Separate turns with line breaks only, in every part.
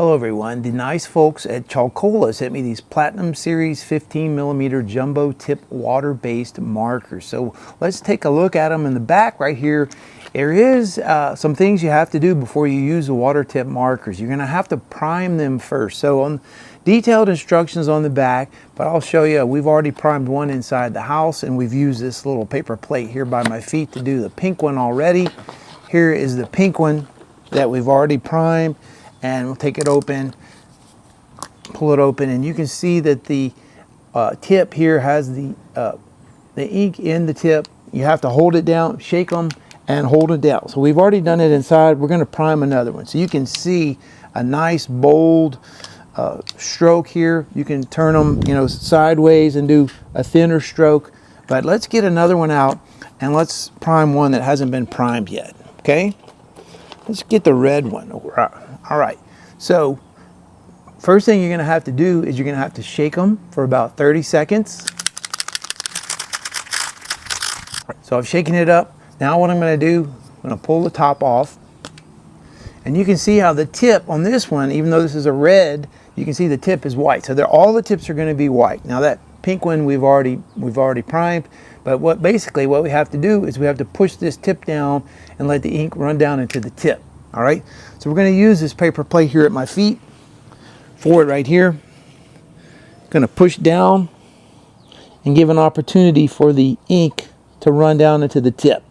Hello everyone, the nice folks at Chalcola sent me these Platinum Series 15mm jumbo tip water-based markers. So let's take a look at them in the back right here. There is some things you have to do before you use the water tip markers. You're going to have to prime them first. So on detailed instructions on the back, but I'll show you, we've already primed one inside the house and we've used this little paper plate here by my feet to do the pink one already. Here is the pink one that we've already primed. And we'll take it open, pull it open, and you can see that the tip here has the ink in the tip. You have to hold it down, shake them, and hold it down. So we've already done it inside. We're going to prime another one. So you can see a nice bold stroke here. You can turn them, sideways and do a thinner stroke. But let's get another one out, and let's prime one that hasn't been primed yet. Okay? Let's get the red one. All right, so first thing you're going to have to do is you're going to have to shake them for about 30 seconds. So I've shaken it up. Now what I'm going to do, I'm going to pull the top off. And you can see how the tip on this one, even though this is a red, you can see the tip is white. So all the tips are going to be white. Now that pink one we've already primed, but what we have to do is we have to push this tip down and let the ink run down into the tip. All right, so we're going to use this paper plate here at my feet for it right here. Going to push down and give an opportunity for the ink to run down into the tip.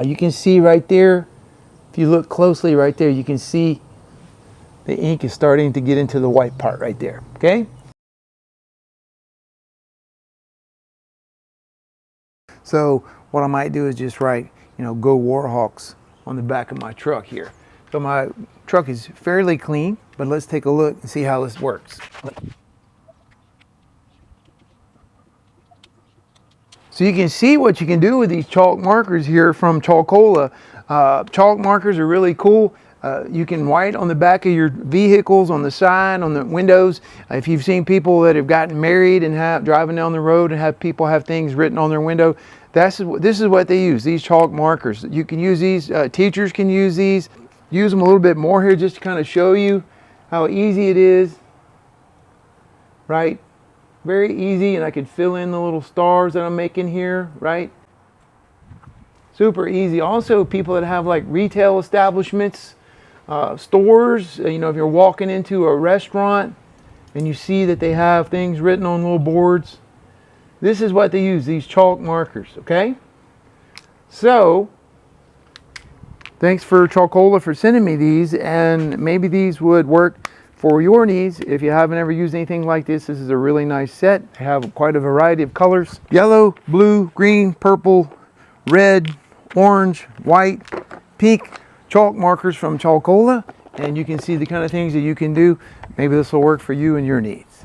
You can see right there, if you look closely right there, you can see the ink is starting to get into the white part right there. Okay. So what I might do is just write, Go Warhawks on the back of my truck here. So my truck is fairly clean, but let's take a look and see how this works. So you can see what you can do with these chalk markers here from Chalcola. Chalk markers are really cool. You can write on the back of your vehicles, on the side, on the windows. If you've seen people that have gotten married and driving down the road and have people have things written on their window, this is what they use, these chalk markers. You can use these, teachers can use these. Use them a little bit more here just to kind of show you how easy it is, right? Very easy, and I could fill in the little stars that I'm making here, right? Super easy. Also, people that have like retail establishments, stores, if you're walking into a restaurant and you see that they have things written on little boards, this is what they use, these chalk markers, okay? So, thanks for Chalcola for sending me these, and maybe these would work for your needs. If you haven't ever used anything like this, this is a really nice set. They have quite a variety of colors. Yellow, blue, green, purple, red, orange, white, pink chalk markers from Chalcola, and you can see the kind of things that you can do. Maybe this will work for you and your needs.